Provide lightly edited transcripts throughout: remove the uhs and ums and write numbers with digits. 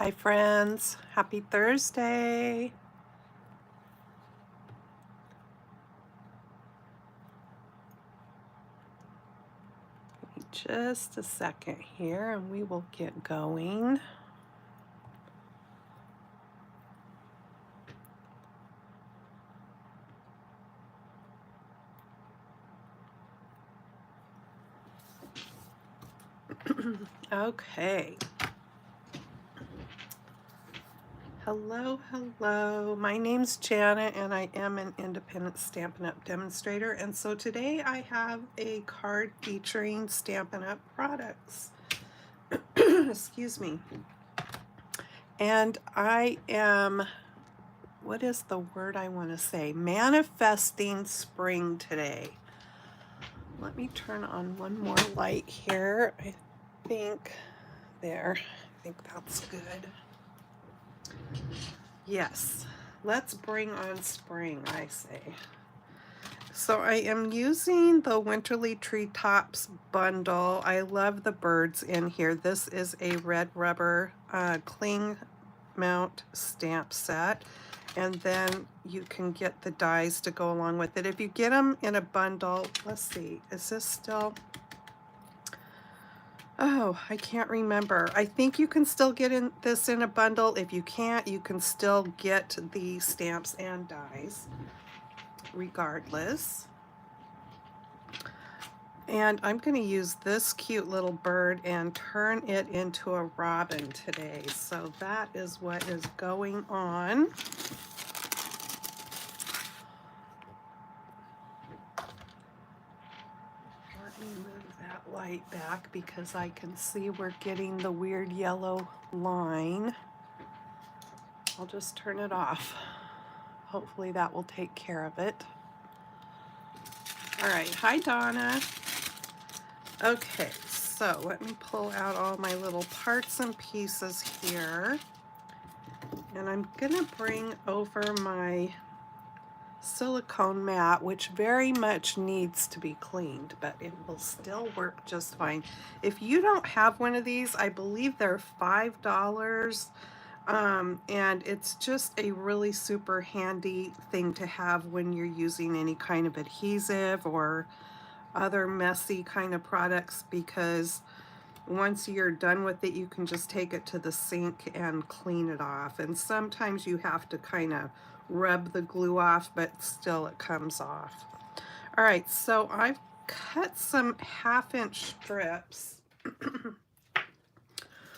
Hi friends, happy Thursday. Give me just a second here and we will get going. Okay. Hello. My name's Janet and I am an independent Stampin' Up! Demonstrator. And so today I have a card featuring Stampin' Up! Products. Excuse me. And I am, what is the word I want to say? Manifesting spring today. Let me turn on one more light here. I think that's good. Yes, let's bring on spring, I say. So I am using the Winterly Treetops bundle. I love the birds in here. This is a red rubber cling mount stamp set. And then you can get the dies to go along with it. If you get them in a bundle, let's see, is this still... Oh, I can't remember. I think you can still get this in a bundle. If you can't, you can still get the stamps and dies regardless. And I'm going to use this cute little bird and turn it into a robin today. So that is what is going on. Let me move that light back because I can see we're getting the weird yellow line. I'll just turn it off. Hopefully that will take care of it. All right, hi Donna. Okay, so let me pull out all my little parts and pieces here. And I'm gonna bring over my silicone mat, which very much needs to be cleaned, but it will still work just fine. If you don't have one of these, I believe they're $5. And it's just a really super handy thing to have when you're using any kind of adhesive or other messy kind of products, because once you're done with it, you can just take it to the sink and clean it off. And sometimes you have to kind of rub the glue off, but still it comes off. All right, so I've cut some 1/2-inch strips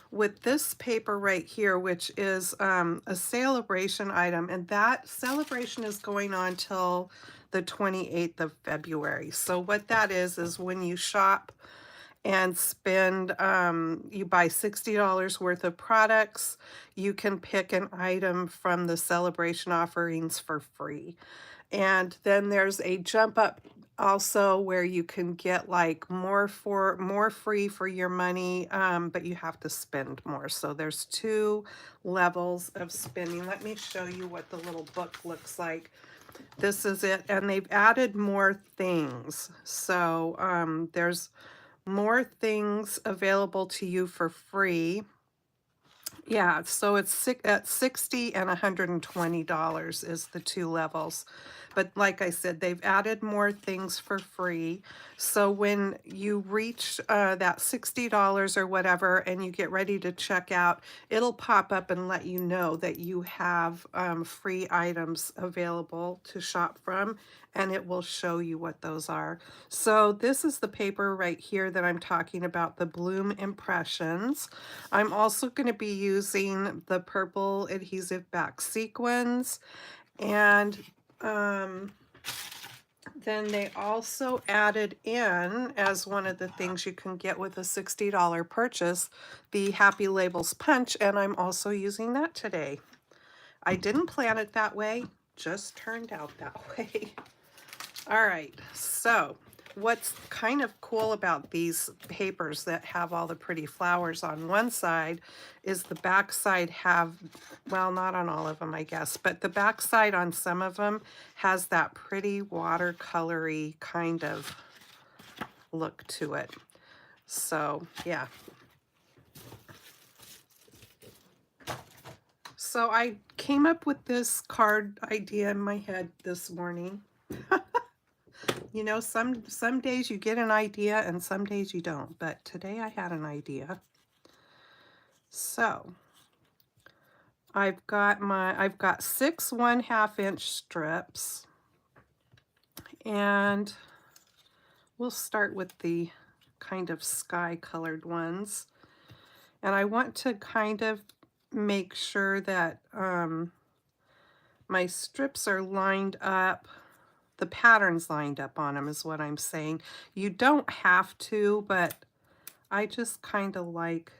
with this paper right here, which is a celebration item, and that celebration is going on till the 28th of February. So what that is when you shop and spend, you buy $60 worth of products, you can pick an item from the celebration offerings for free. And then there's a jump up also where you can get like more free for your money, but you have to spend more. So there's 2 levels of spending. Let me show you what the little book looks like. This is it, and they've added more things. So there's more things available to you for free. Yeah, so it's at $60 and $120 is the 2 levels. But like I said, they've added more things for free. So when you reach that $60 or whatever and you get ready to check out, it'll pop up and let you know that you have free items available to shop from, and it will show you what those are. So this is the paper right here that I'm talking about, the Bloom Impressions. I'm also going to be using the purple adhesive back sequins, and then they also added in, as one of the things you can get with a $60 purchase, the Happy Labels punch, and I'm also using that today. I didn't plan it that way, just turned out that way. All right, so what's kind of cool about these papers that have all the pretty flowers on one side is the back side have, well, not on all of them, I guess, but the back side on some of them has that pretty watercolory kind of look to it. So, yeah. So I came up with this card idea in my head this morning. You know, some days you get an idea and some days you don't, but today I had an idea. So I've got 6 1/2-inch strips, and we'll start with the kind of sky colored ones. And I want to kind of make sure that my strips are lined up, the pattern's lined up on them is what I'm saying. You don't have to, but I just kind of like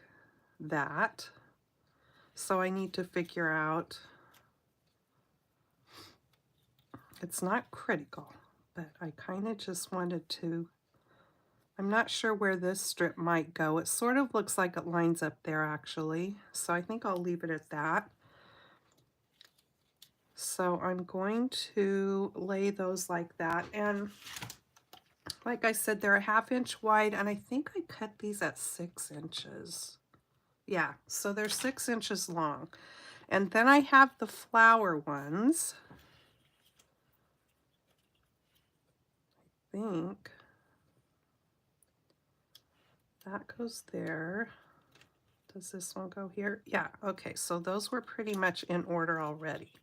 that. So I need to figure out, it's not critical, but I kind of just wanted to, I'm not sure where this strip might go. It sort of looks like it lines up there actually. So I think I'll leave it at that. So I'm going to lay those like that. And like I said, they're a 1/2 inch wide, and I think I cut these at 6 inches. Yeah, so they're 6 inches long. And then I have the flower ones. I think that goes there. Does this one go here? Yeah, okay, so those were pretty much in order already.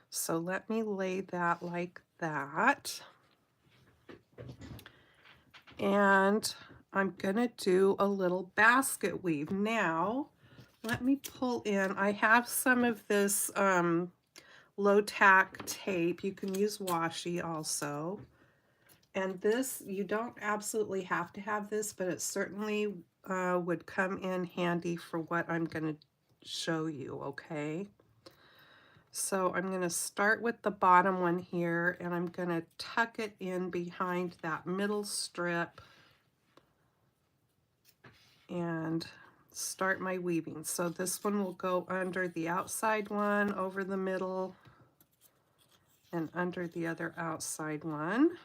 So let me lay that like that. And I'm gonna do a little basket weave. Now, let me pull in, I have some of this low tack tape. You can use washi also. And this, you don't absolutely have to have this, but it certainly would come in handy for what I'm gonna show you, okay? So I'm gonna start with the bottom one here, and I'm gonna tuck it in behind that middle strip and start my weaving. So this one will go under the outside one, over the middle, and under the other outside one.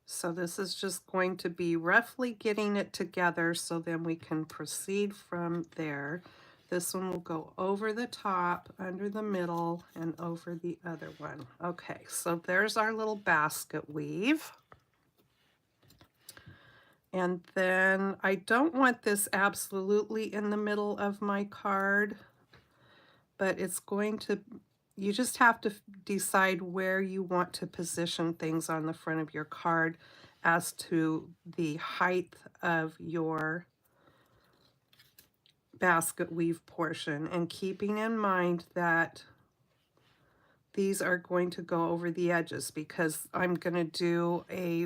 So this is just going to be roughly getting it together so then we can proceed from there. This one will go over the top, under the middle, and over the other one. Okay, so there's our little basket weave. And then I don't want this absolutely in the middle of my card, but it's going to, you just have to decide where you want to position things on the front of your card as to the height of your basket weave portion, and keeping in mind that these are going to go over the edges because I'm going to do a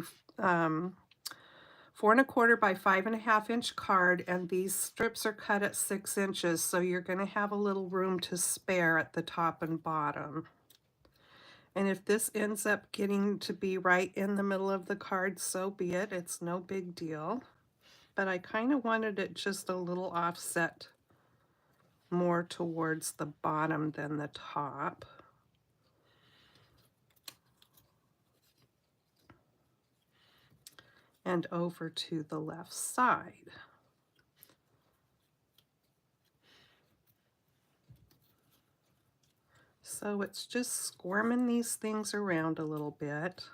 4 1/4 by 5 1/2 inch card, and these strips are cut at 6 inches, so you're going to have a little room to spare at the top and bottom. And if this ends up getting to be right in the middle of the card, so be it. It's no big deal. But I kind of wanted it just a little offset more towards the bottom than the top. And over to the left side. So it's just squirming these things around a little bit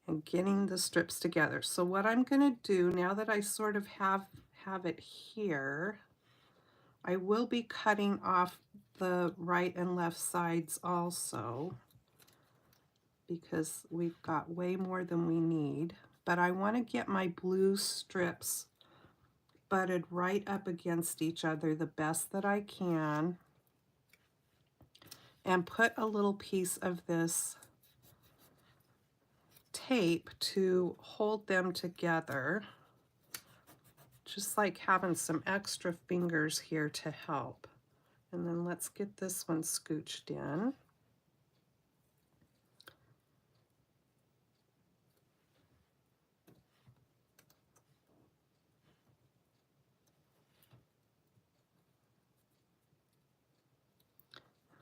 and getting the strips together. So what I'm going to do now that I sort of have it here, I will be cutting off the right and left sides also because we've got way more than we need. But I want to get my blue strips butted right up against each other the best that I can, and put a little piece of this tape to hold them together, just like having some extra fingers here to help. And then let's get this one scooched in.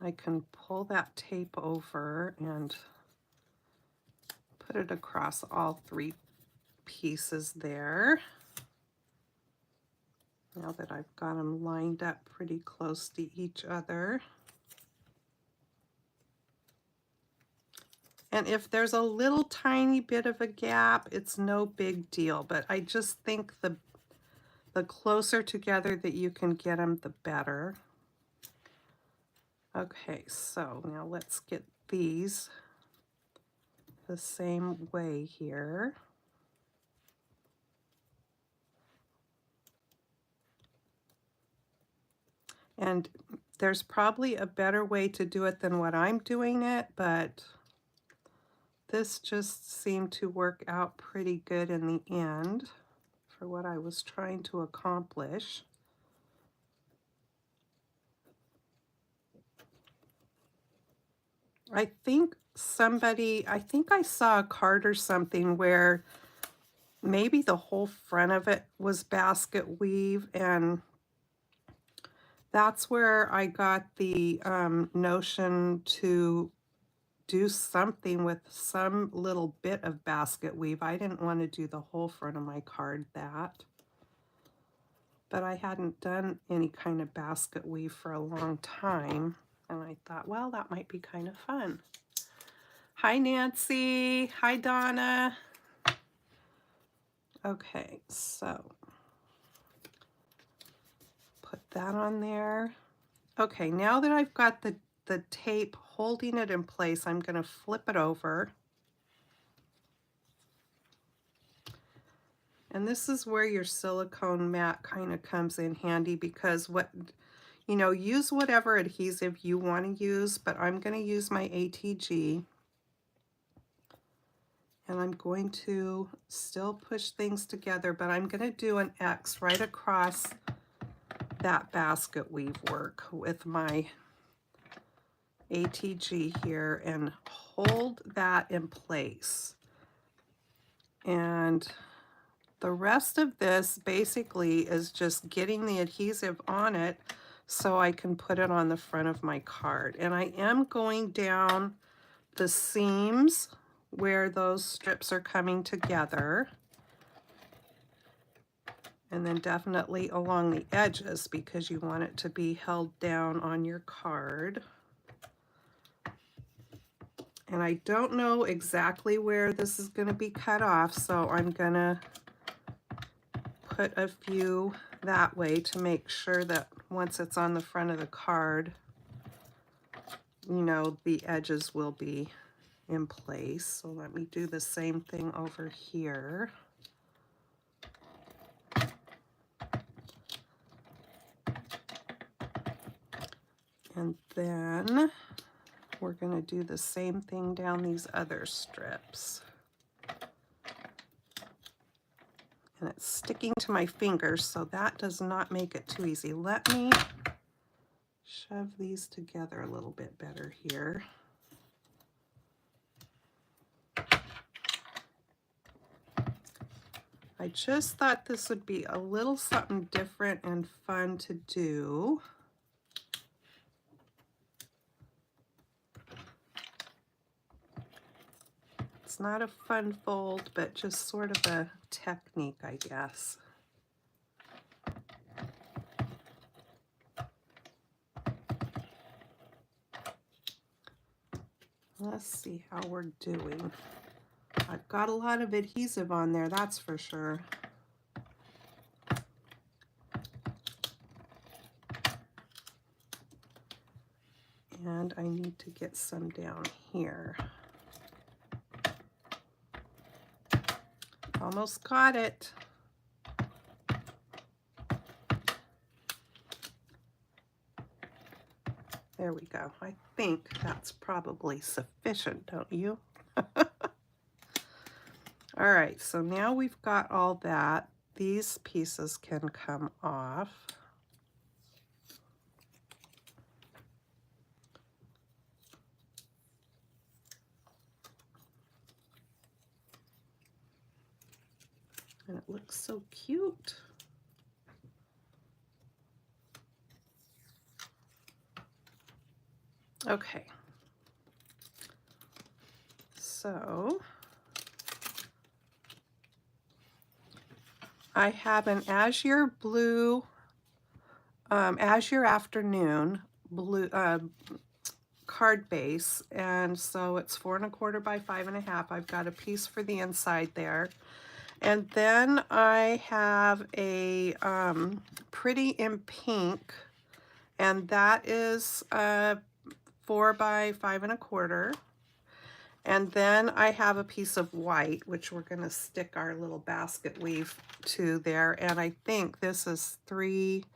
I can pull that tape over and put it across all 3 pieces there. Now that I've got them lined up pretty close to each other. And if there's a little tiny bit of a gap, it's no big deal, but I just think the closer together that you can get them, the better. Okay, so now let's get these the same way here. And there's probably a better way to do it than what I'm doing it, but this just seemed to work out pretty good in the end for what I was trying to accomplish. I think I saw a card or something where maybe the whole front of it was basket weave, and that's where I got the notion to do something with some little bit of basket weave. I didn't want to do the whole front of my card that, but I hadn't done any kind of basket weave for a long time, and I thought, well, that might be kind of fun. Hi, Nancy. Hi, Donna. Okay, so put that on there. Okay, now that I've got the tape holding it in place, I'm going to flip it over. And this is where your silicone mat kind of comes in handy, because use whatever adhesive you want to use, but I'm going to use my ATG. And I'm going to still push things together, but I'm going to do an X right across that basket weave work with my ATG here and hold that in place. And the rest of this basically is just getting the adhesive on it so I can put it on the front of my card. And I am going down the seams where those strips are coming together, and then definitely along the edges because you want it to be held down on your card. And I don't know exactly where this is going to be cut off, so I'm going to put a few that way to make sure that once it's on the front of the card, the edges will be in place. So let me do the same thing over here. And then we're going to do the same thing down these other strips. And it's sticking to my fingers, so that does not make it too easy. Let me shove these together a little bit better here. I just thought this would be a little something different and fun to do. It's not a fun fold, but just sort of a technique, I guess. Let's see how we're doing. I've got a lot of adhesive on there, that's for sure. And I need to get some down here. Almost got it. There we go. I think that's probably sufficient, don't you? All right, so now we've got all that. These pieces can come off. And it looks so cute. Okay. So I have an azure blue As Your Afternoon blue card base, and so it's 4¼ by 5½. I've got a piece for the inside there. And then I have a Pretty in Pink, and that is 4 by 5¼ And then I have a piece of white, which we're going to stick our little basket weave to there. And I think this is 3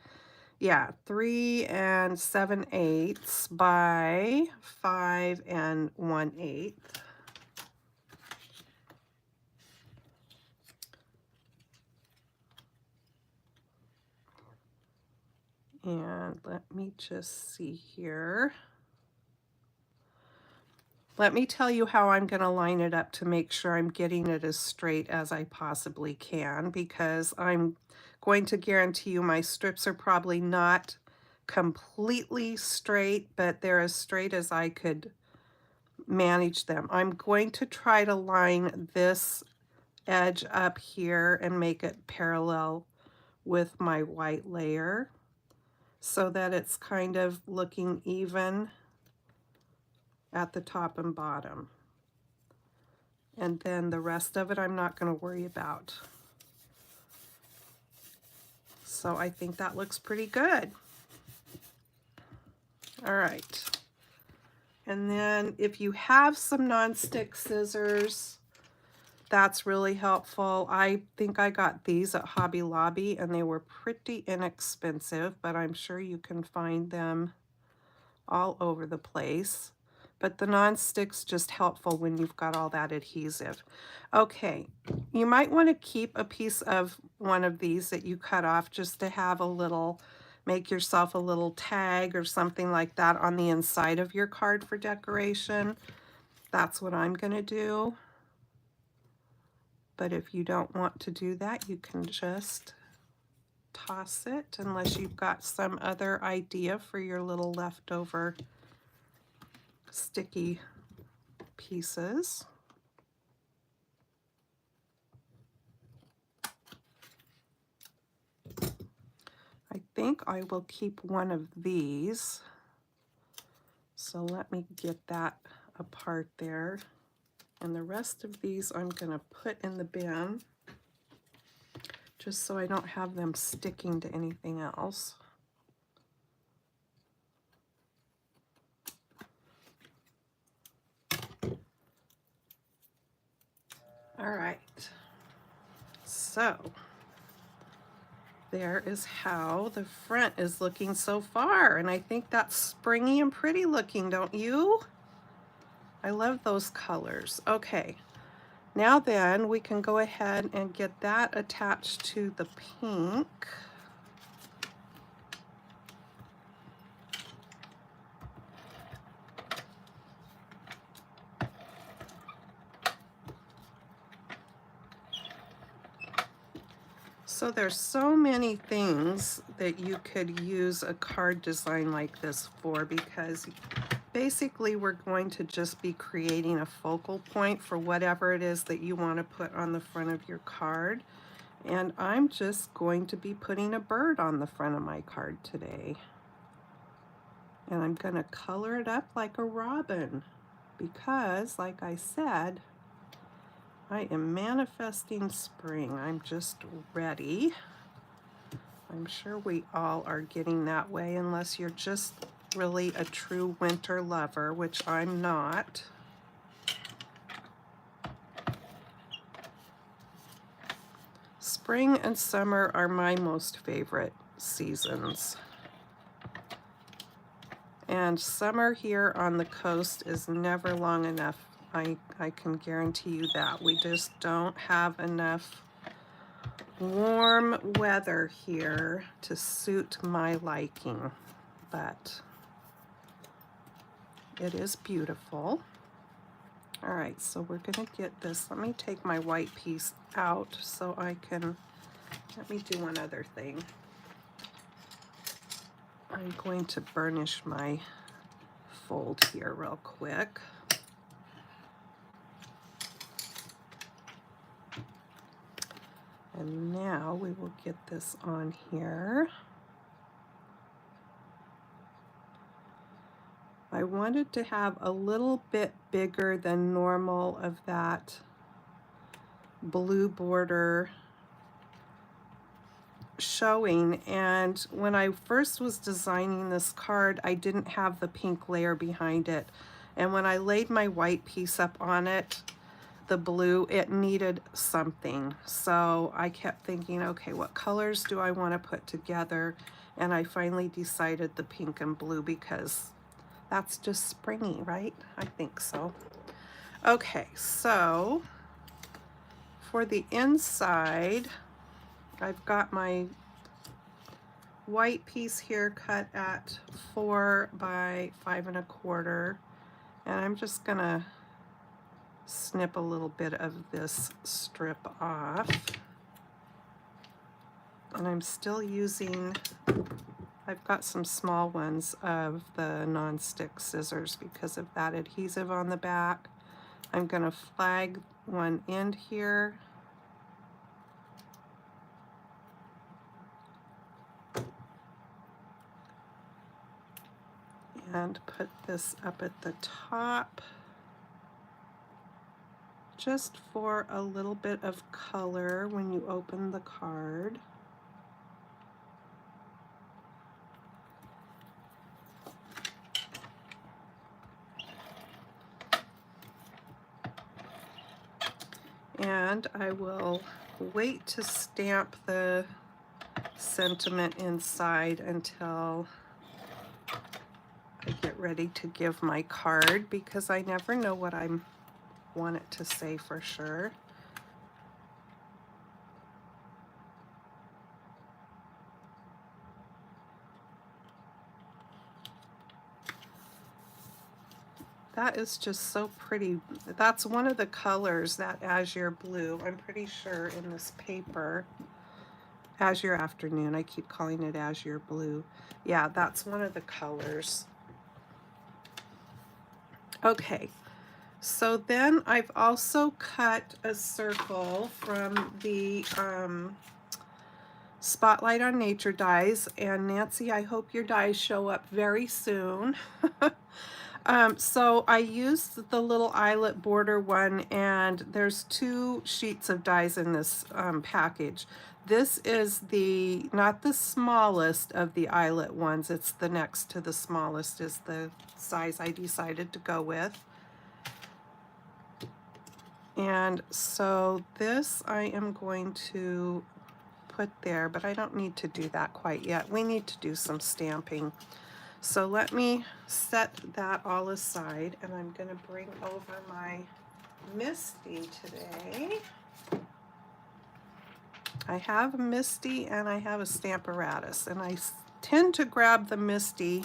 7/8 by 5 1/8. And let me just see here. Let me tell you how I'm going to line it up to make sure I'm getting it as straight as I possibly can, because I'm going to guarantee you my strips are probably not completely straight, but they're as straight as I could manage them. I'm going to try to line this edge up here and make it parallel with my white layer so that it's kind of looking even at the top and bottom. And then the rest of it I'm not going to worry about. So I think that looks pretty good. All right. And then if you have some nonstick scissors, that's really helpful. I think I got these at Hobby Lobby and they were pretty inexpensive, but I'm sure you can find them all over the place. But the non-stick's just helpful when you've got all that adhesive. Okay, you might want to keep a piece of one of these that you cut off just to have a little, make yourself a little tag or something like that on the inside of your card for decoration. That's what I'm going to do. But if you don't want to do that, you can just toss it unless you've got some other idea for your little leftover sticky pieces. I think I will keep one of these. So let me get that apart there. And the rest of these I'm going to put in the bin just so I don't have them sticking to anything else. All right. So there is how the front is looking so far, and I think that's springy and pretty looking, don't you? I love those colors. Okay, now then we can go ahead and get that attached to the pink. So there's so many things that you could use a card design like this for, because basically we're going to just be creating a focal point for whatever it is that you want to put on the front of your card. And I'm just going to be putting a bird on the front of my card today. And I'm going to color it up like a robin because, like I said, I am manifesting spring. I'm just ready. I'm sure we all are getting that way, unless you're just really a true winter lover, which I'm not. Spring and summer are my most favorite seasons. And summer here on the coast is never long enough. I can guarantee you that. We just don't have enough warm weather here to suit my liking, but it is beautiful. All right, so we're gonna get this. Let me take my white piece out so I can, let me do one other thing. I'm going to burnish my fold here real quick. And now we will get this on here. I wanted to have a little bit bigger than normal of that blue border showing, and when I first was designing this card I didn't have the pink layer behind it, and when I laid my white piece up on it, the blue, it needed something. So I kept thinking, okay, what colors do I want to put together? And I finally decided the pink and blue because that's just springy, right? I think so. Okay, so for the inside, I've got my white piece here cut at 4 by 5 1/4, and I'm just gonna snip a little bit of this strip off. And I'm still using, I've got some small ones of the non-stick scissors because of that adhesive on the back. I'm gonna flag one end here. And put this up at the top just for a little bit of color when you open the card. And I will wait to stamp the sentiment inside until I get ready to give my card, because I never know what I want it to say for sure. That is just so pretty. That's one of the colors, that azure blue, I'm pretty sure, in this paper. Azure Afternoon, I keep calling it azure blue. Yeah, that's one of the colors. Okay, so then I've also cut a circle from the Spotlight on Nature dies, and Nancy, I hope your dies show up very soon. So I used the little eyelet border one, and there's 2 sheets of dies in this package. This is the, not the smallest of the eyelet ones, it's the next to the smallest is the size I decided to go with. And so this I am going to put there, but I don't need to do that quite yet. We need to do some stamping. So let me set that all aside, and I'm going to bring over my Misty today. I have a Misty and I have a Stamparatus, and I tend to grab the Misty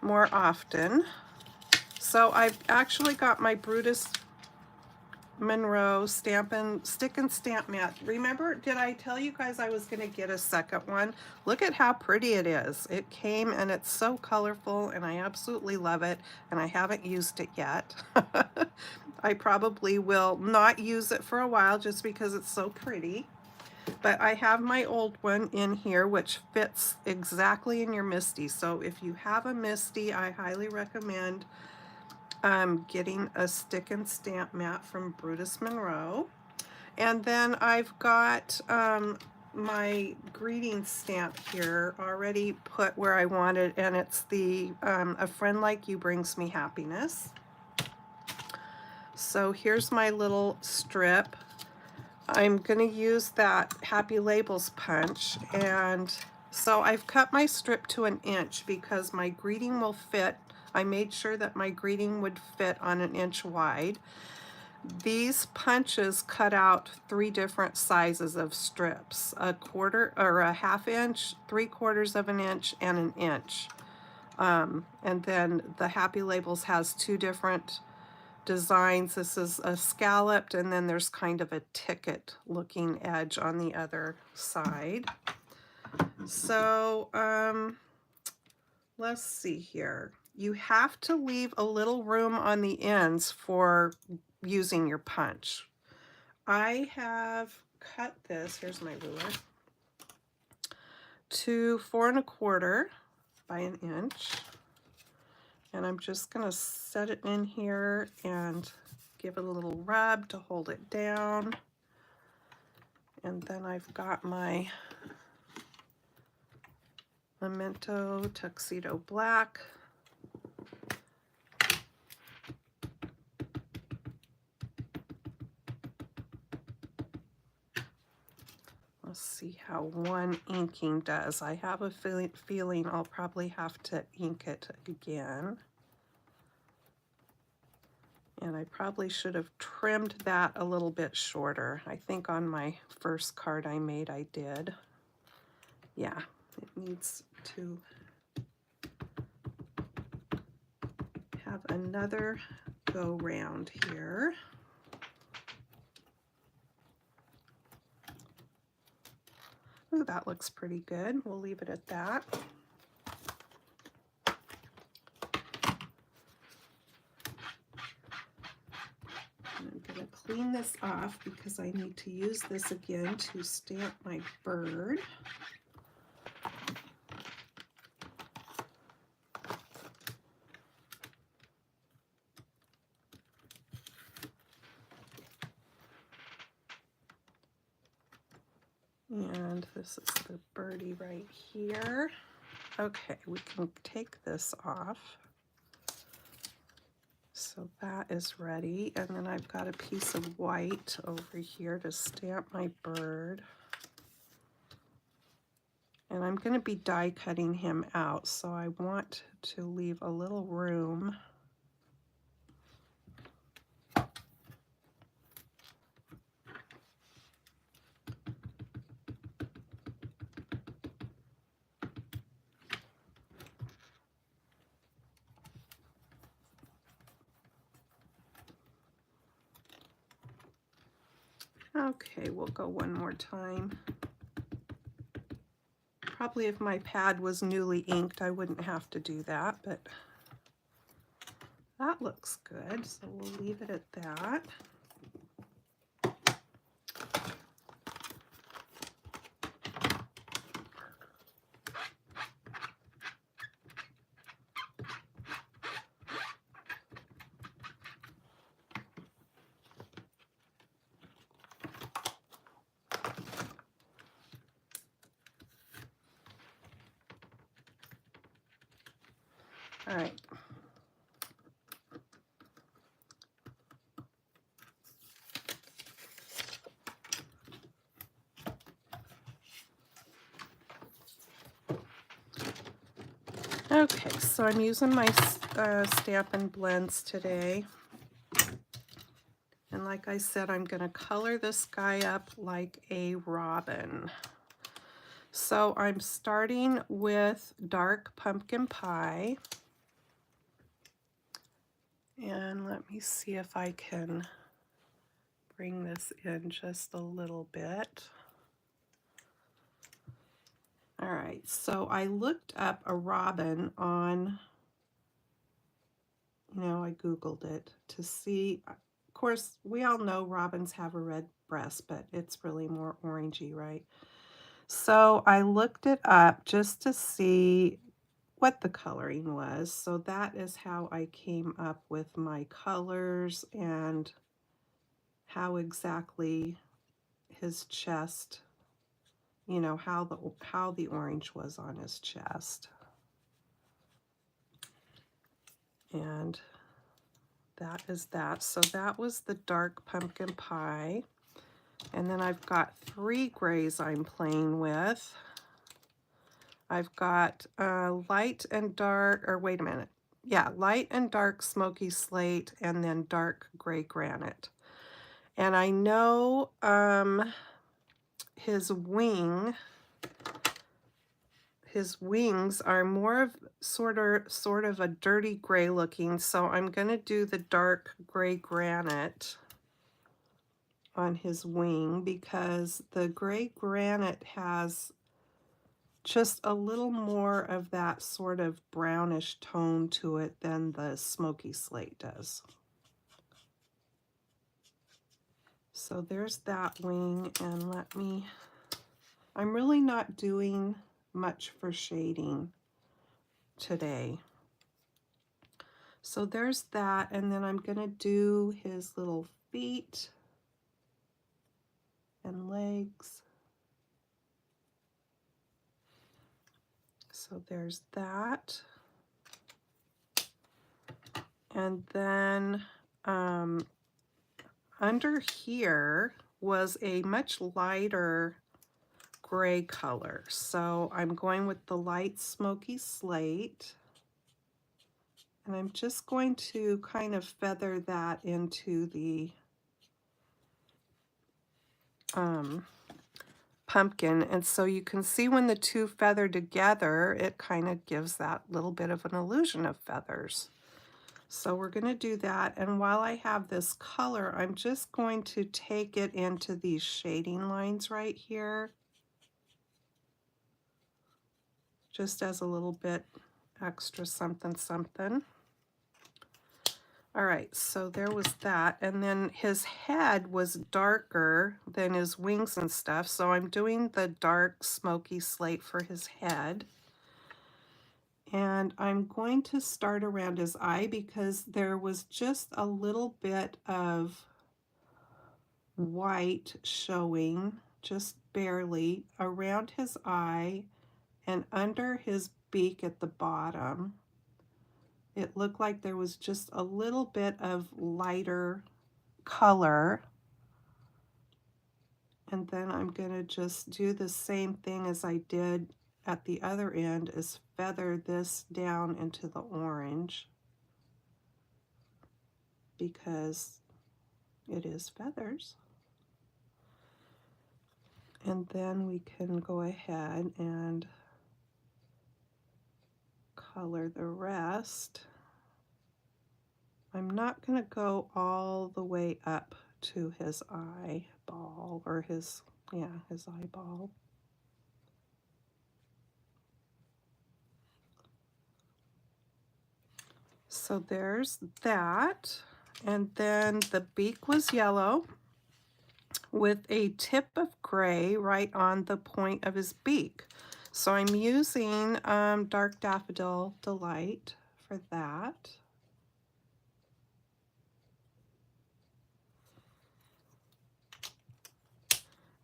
more often. So I've actually got my Brutus Monroe Stampin' Stick and Stamp Mat. Remember, did I tell you guys I was going to get a second one? Look at how pretty it is. It came and it's so colorful and I absolutely love it, and I haven't used it yet. I probably will not use it for a while just because it's so pretty. But I have my old one in here which fits exactly in your Misty. So if you have a Misty, I highly recommend getting a stick and stamp mat from Brutus Monroe. And then I've got my greeting stamp here already put where I want it, and it's the A Friend Like You Brings Me Happiness. So here's my little strip. I'm going to use that Happy Labels punch, and so I've cut my strip to 1 inch because my greeting will fit. I made sure that my greeting would fit on 1 inch wide. These punches cut out 3 different sizes of strips: a 1/4 or a 1/2 inch, 3/4 of an inch, and 1 inch. And then the Happy Labels has 2 different designs. This is a scalloped, and then there's kind of a ticket looking edge on the other side. So let's see here. You have to leave a little room on the ends for using your punch. I have cut this, here's my ruler, to 4 1/4 by 1 inch. And I'm just going to set it in here and give it a little rub to hold it down. And then I've got my Memento Tuxedo Black. Let's see how one inking does. I have a feeling I'll probably have to ink it again. And I probably should have trimmed that a little bit shorter. I think on my first card I made I did. Yeah, it needs to have another go round here. Ooh, that looks pretty good. We'll leave it at that. I'm going to clean this off because I need to use this again to stamp my bird. And this is the birdie right here. Okay, we can take this off. So that is ready. And then I've got a piece of white over here to stamp my bird. And I'm going to be die cutting him out, so I want to leave a little room. Okay, we'll go one more time. Probably if my pad was newly inked, I wouldn't have to do that, but that looks good, so we'll leave it at that. All right. Okay, so I'm using my Stampin' Blends today. And like I said, I'm going to color this guy up like a robin. So I'm starting with Dark Pumpkin Pie. And let me see if I can bring this in just a little bit. All right, so I looked up a robin on, I Googled it to see. Of course, we all know robins have a red breast, but it's really more orangey, right? So I looked it up just to see what the coloring was. So that is how I came up with my colors and how exactly his chest, how the orange was on his chest. And that is that. So that was the Dark Pumpkin Pie. And then I've got 3 grays I'm playing with. I've got light and dark, or wait a minute. Yeah, light and dark smoky slate, and then dark gray granite. And I know his wings are more of sort of a dirty gray looking, so I'm going to do the dark gray granite on his wing because the gray granite has just a little more of that sort of brownish tone to it than the smoky slate does. So there's that wing, and I'm really not doing much for shading today. So there's that, and then I'm gonna do his little feet and legs. So there's that. And then under here was a much lighter gray color. So I'm going with the light smoky slate. And I'm just going to kind of feather that into the pumpkin. And so you can see when the two feather together, it kind of gives that little bit of an illusion of feathers. So we're going to do that. And while I have this color, I'm just going to take it into these shading lines right here, just as a little bit extra something something. All right, so there was that. And then his head was darker than his wings and stuff. So I'm doing the dark smoky slate for his head. And I'm going to start around his eye because there was just a little bit of white showing, just barely, around his eye and under his beak at the bottom. It looked like there was just a little bit of lighter color. And then I'm going to just do the same thing as I did at the other end, is feather this down into the orange because it is feathers. And then we can go ahead and color the rest. I'm not going to go all the way up to his eyeball, or his eyeball. So there's that. And then the beak was yellow with a tip of gray right on the point of his beak. So I'm using Dark Daffodil Delight for that.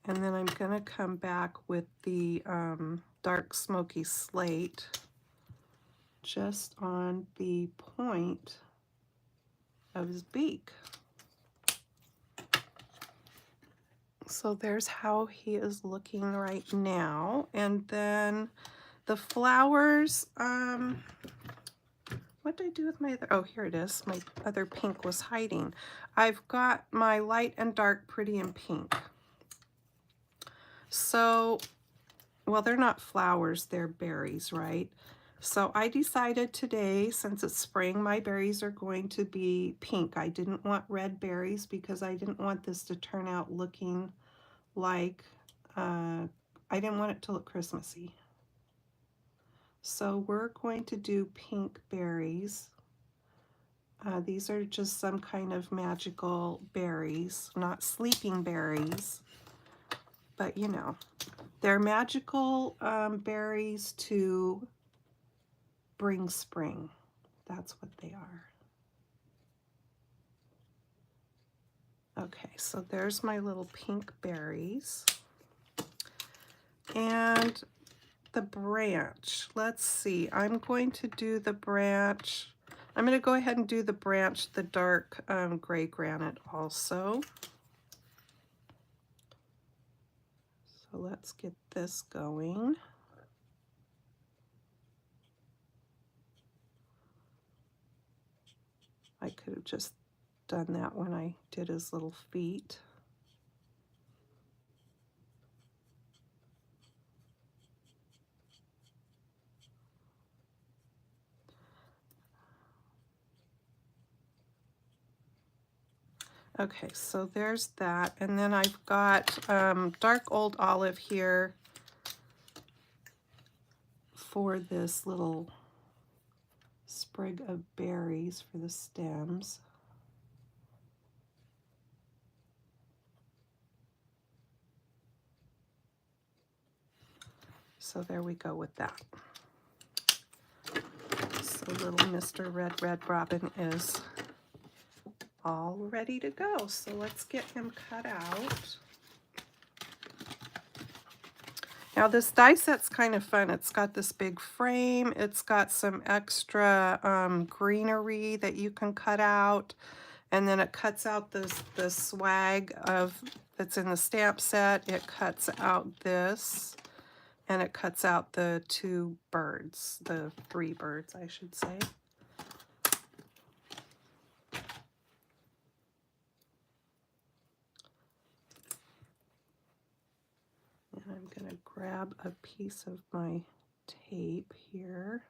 And then I'm going to come back with the dark smoky slate just on the point of his beak. So there's how he is looking right now. And then the flowers, what did I do with my other, oh, here it is. My other pink was hiding. I've got my light and dark, pretty and pink. So, well, they're not flowers, they're berries, right? So I decided today, since it's spring, my berries are going to be pink. I didn't want red berries because I didn't want this to turn out looking like, I didn't want it to look Christmassy. So we're going to do pink berries. These are just some kind of magical berries, not sleeping berries, but you know, they're magical berries to bring spring. That's what they are. Okay, so there's my little pink berries. And the branch, let's see, I'm going to do the branch. I'm going to go ahead and do the branch, the dark gray granite also. So let's get this going. I could have just done that when I did his little feet. Okay, so there's that. And then I've got dark old olive here for this little sprig of berries for the stems. So there we go with that. So the little Mr. Red Robin is all ready to go. So let's get him cut out. Now this die set's kind of fun. It's got this big frame. It's got some extra greenery that you can cut out. And then it cuts out the swag that's in the stamp set. It cuts out this. And it cuts out the 2 birds. The 3 birds, I should say. And I'm going to grab a piece of my tape here.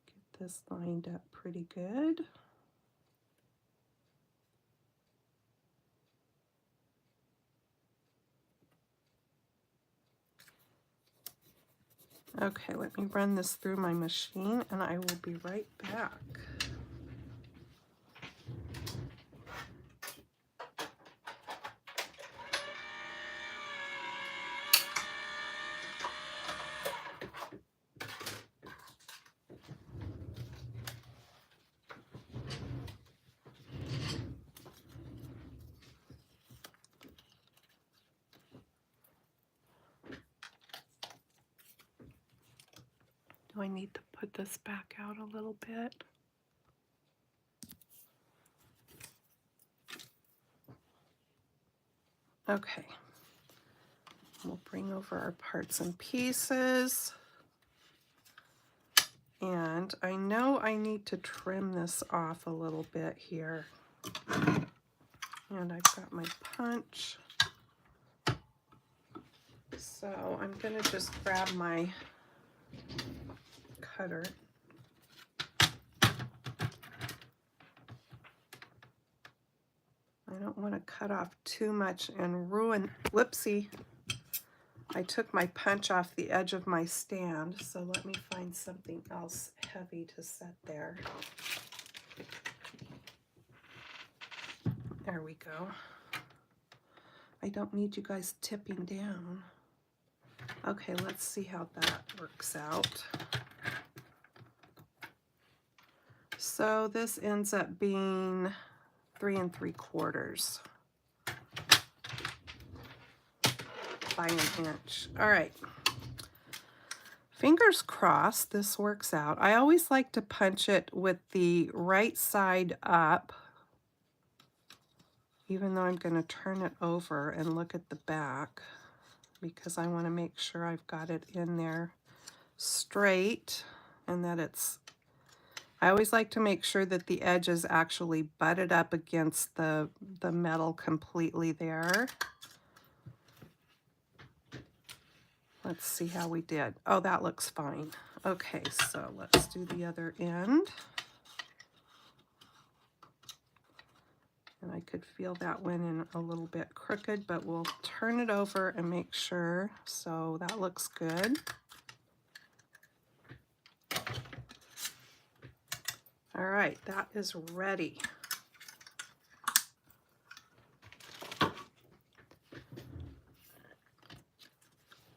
Get this lined up pretty good. Okay, let me run this through my machine and I will be right back. Do I need to put this back out a little bit? Okay. We'll bring over our parts and pieces. And I know I need to trim this off a little bit here. And I've got my punch. So I'm going to just grab my cutter. I don't want to cut off too much and ruin, whoopsie. I took my punch off the edge of my stand, so let me find something else heavy to set there. There we go. I don't need you guys tipping down. Okay, let's see how that works out. So this ends up being 3 3/4 by an inch. All right. Fingers crossed this works out. I always like to punch it with the right side up, even though I'm going to turn it over and look at the back, because I want to make sure I've got it in there straight and that it's, I always like to make sure that the edge is actually butted up against the metal completely there. Let's see how we did. Oh, that looks fine. Okay, so let's do the other end. And I could feel that went in a little bit crooked, but we'll turn it over and make sure. So that looks good. All right, that is ready.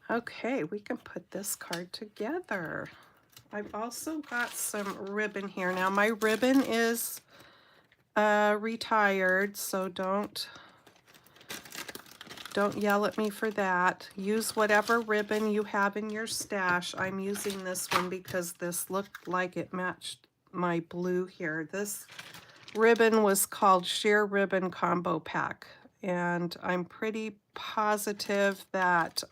Okay, we can put this card together. I've also got some ribbon here. Now my ribbon is retired, so don't yell at me for that. Use whatever ribbon you have in your stash. I'm using this one because this looked like it matched my blue here. This ribbon was called Sheer Ribbon Combo Pack, and I'm pretty positive that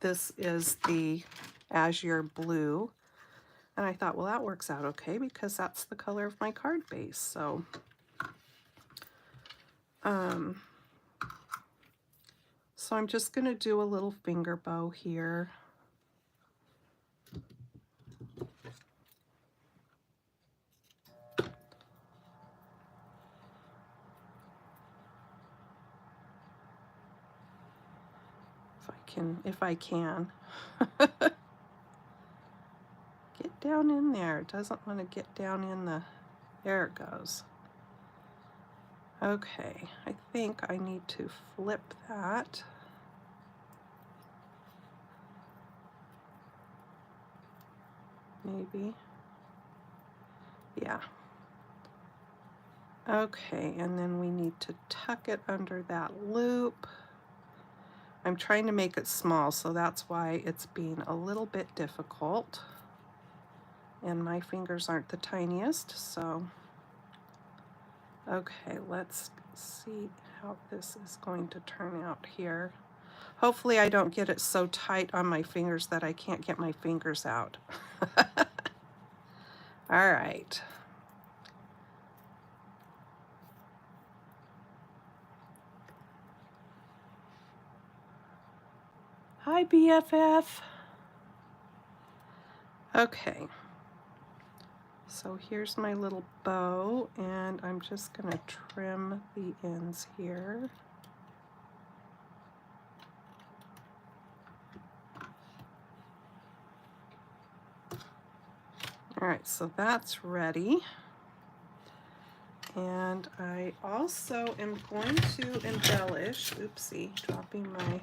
this is the Azure Blue. And I thought, well, that works out okay because that's the color of my card base. So, so I'm just going to do a little finger bow here. If I can. Get down in there. It doesn't want to get down in the, there it goes. Okay, I think I need to flip that. maybe. Yeah. Okay, and then we need to tuck it under that loop. I'm trying to make it small, so that's why it's being a little bit difficult. And my fingers aren't the tiniest, so. Okay, let's see how this is going to turn out here. Hopefully I don't get it so tight on my fingers that I can't get my fingers out. All right. Hi, BFF. Okay. So here's my little bow, and I'm just going to trim the ends here. All right, so that's ready. And I also am going to embellish, oopsie, dropping my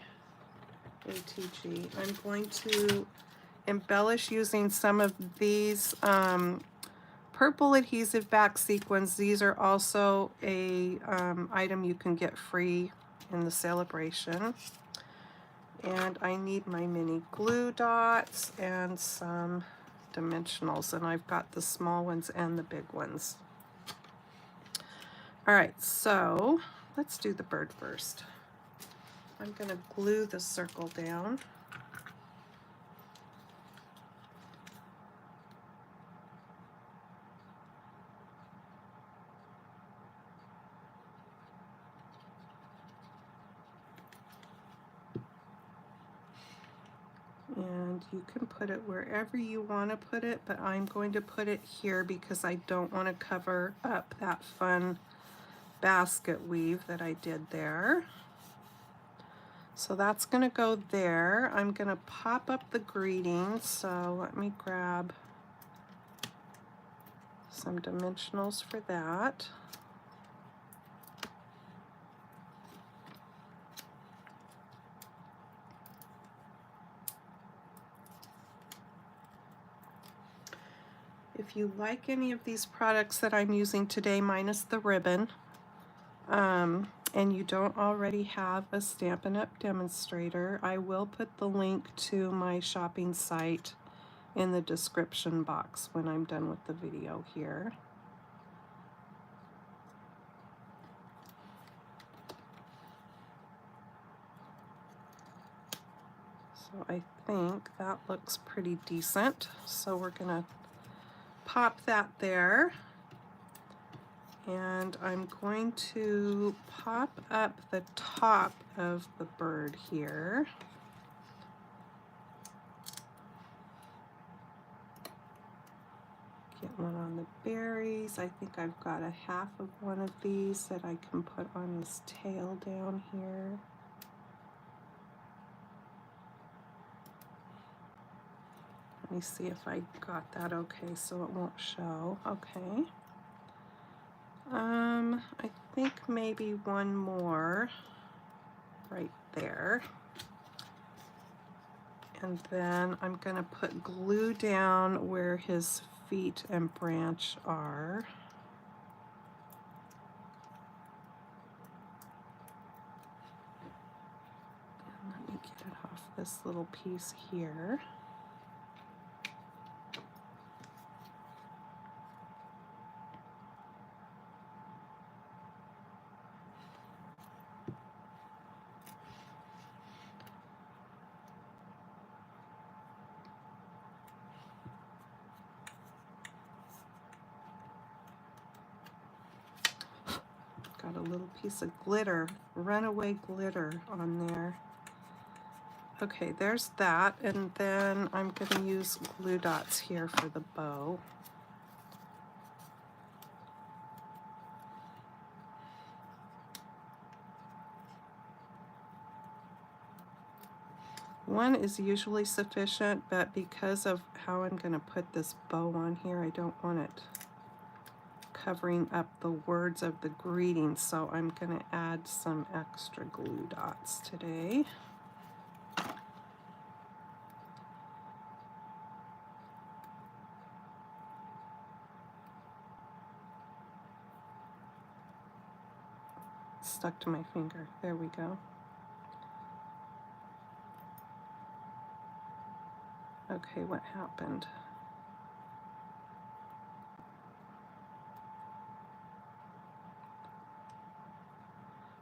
ATG. I'm going to embellish using some of these purple adhesive back sequins. These are also a item you can get free in the celebration. And I need my mini glue dots and some dimensionals, and I've got the small ones and the big ones. All right, so let's do the bird first. I'm going to glue the circle down. And you can put it wherever you want to put it, but I'm going to put it here because I don't want to cover up that fun basket weave that I did there. So that's going to go there. I'm going to pop up the greeting, so let me grab some dimensionals for that. If you like any of these products that I'm using today, minus the ribbon, and you don't already have a Stampin' Up! Demonstrator, I will put the link to my shopping site in the description box when I'm done with the video here. So I think that looks pretty decent. So we're gonna pop that there. And I'm going to pop up the top of the bird here. Get one on the berries. I think I've got a half of one of these that I can put on his tail down here. Let me see if I got that okay so it won't show. Okay. I think maybe one more right there. And then I'm going to put glue down where his feet and branch are. And let me get it off this little piece here. Got a little piece of glitter, runaway glitter on there. Okay, there's that, and then I'm going to use glue dots here for the bow. One is usually sufficient, but because of how I'm going to put this bow on here, I don't want it covering up the words of the greeting, so I'm going to add some extra glue dots today. stuck to my finger. There we go. Okay, what happened?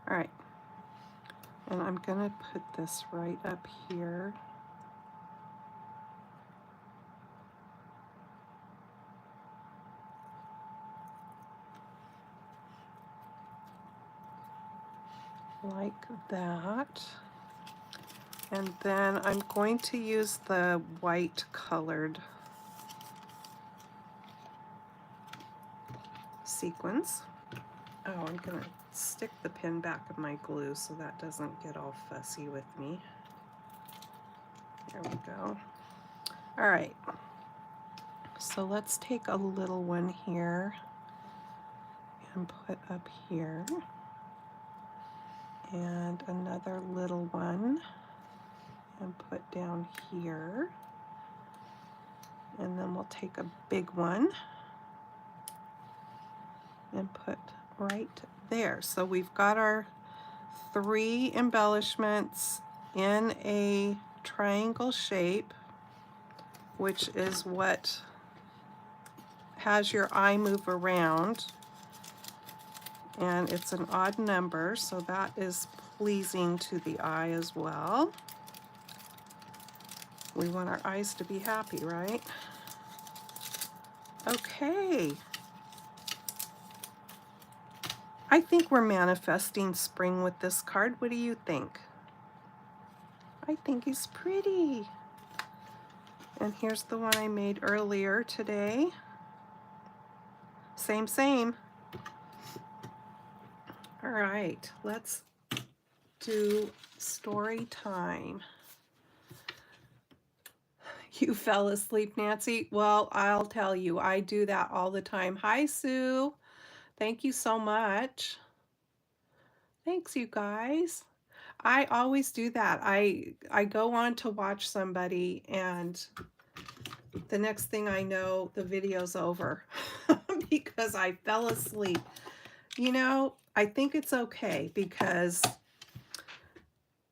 All right, and I'm gonna put this right up here. Like that. And then I'm going to use the white colored sequins. Oh, I'm gonna stick the pin back of my glue so that doesn't get all fussy with me. There we go. All right, so let's take a little one here and put up here, and another little one and put down here, and then we'll take a big one and put right there. So we've got our 3 embellishments in a triangle shape, which is what has your eye move around, and it's an odd number, so that is pleasing to the eye as well. We want our eyes to be happy, right? Okay. I think we're manifesting spring with this card. What do you think? I think it's pretty. And here's the one I made earlier today. Same, same. All right, let's do story time. You fell asleep, Nancy? Well, I'll tell you, I do that all the time. Hi, Sue. Thank you so much. Thanks, you guys. I always do that. I go on to watch somebody, and the next thing I know, the video's over because I fell asleep. You know, I think it's okay because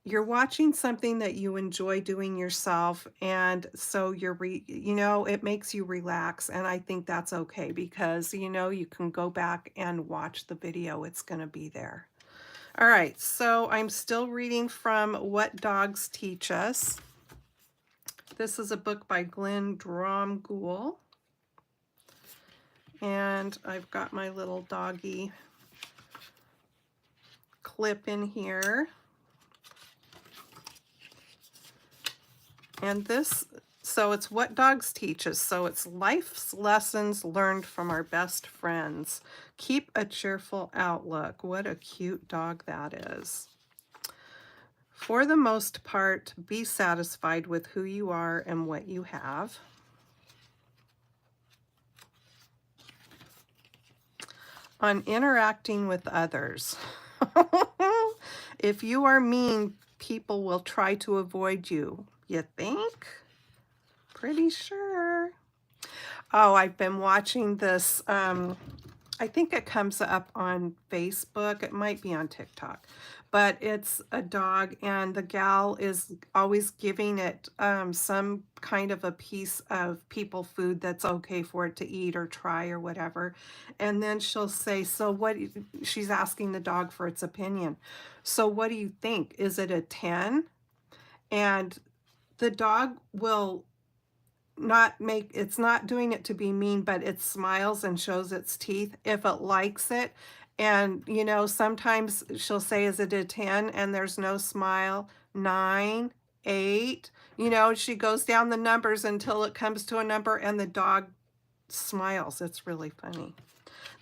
you're watching something that you enjoy doing yourself, and so you know, it makes you relax, and I think that's okay because, you know, you can go back and watch the video. It's going to be there. All right, so I'm still reading from What Dogs Teach Us. This is a book by Glenn Dromgoole, and I've got my little doggy clip in here. And this, so it's What Dogs Teach Us. So it's life's lessons learned from our best friends. Keep a cheerful outlook. What a cute dog that is. For the most part, be satisfied with who you are and what you have. On interacting with others. If you are mean, people will try to avoid you. You think? Pretty sure. Oh, I've been watching this. I think it comes up on Facebook. It might be on TikTok. But it's a dog, and the gal is always giving it some kind of a piece of people food that's okay for it to eat or try or whatever. And then she'll say, so what, she's asking the dog for its opinion. So what do you think? Is it a 10? And the dog will it's not doing it to be mean, but it smiles and shows its teeth if it likes it. And, you know, sometimes she'll say, is it a 10? And there's no smile. 9, 8, you know, she goes down the numbers until it comes to a number and the dog smiles. It's really funny.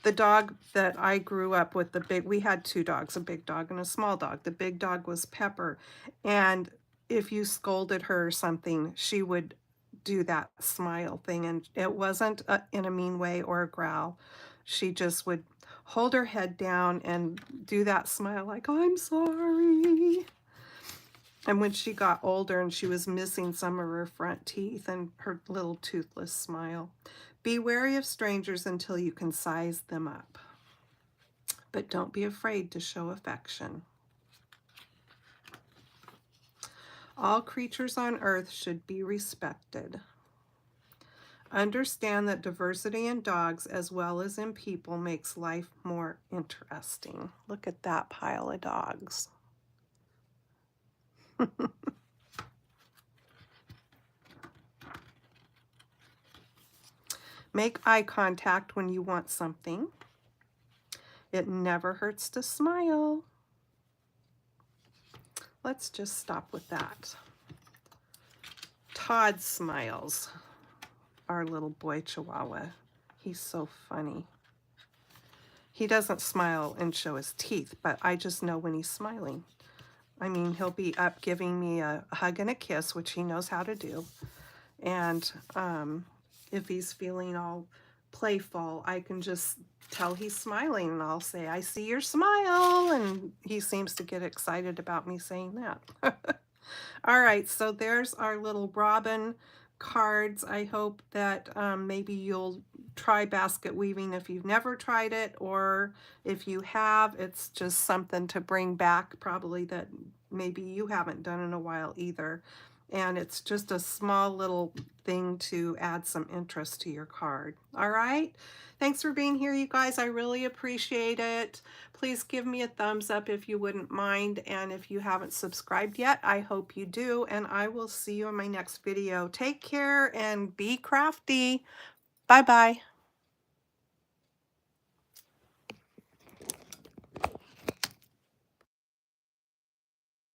The dog that I grew up with, we had 2 dogs, a big dog and a small dog. The big dog was Pepper. And if you scolded her or something, she would do that smile thing, and it wasn't in a mean way or a growl. She just would hold her head down and do that smile like, I'm sorry. And when she got older and she was missing some of her front teeth and her little toothless smile. Be wary of strangers until you can size them up. but don't be afraid to show affection. All creatures on earth should be respected. Understand that diversity in dogs as well as in people makes life more interesting. Look at that pile of dogs. Make eye contact when you want something. It never hurts to smile. Let's just stop with that. Todd smiles. Our little boy Chihuahua. He's so funny. He doesn't smile and show his teeth, but I just know when he's smiling. I mean, he'll be up giving me a hug and a kiss, which he knows how to do. And if he's feeling all playful, I can just tell he's smiling, and I'll say, I see your smile, and he seems to get excited about me saying that. All right, so there's our little Robin cards. I hope that maybe you'll try basket weaving if you've never tried it, or if you have, it's just something to bring back probably that maybe you haven't done in a while either. And it's just a small little thing to add some interest to your card. All right? Thanks for being here, you guys. I really appreciate it. Please give me a thumbs up if you wouldn't mind. And if you haven't subscribed yet, I hope you do. And I will see you in my next video. Take care and be crafty. Bye-bye.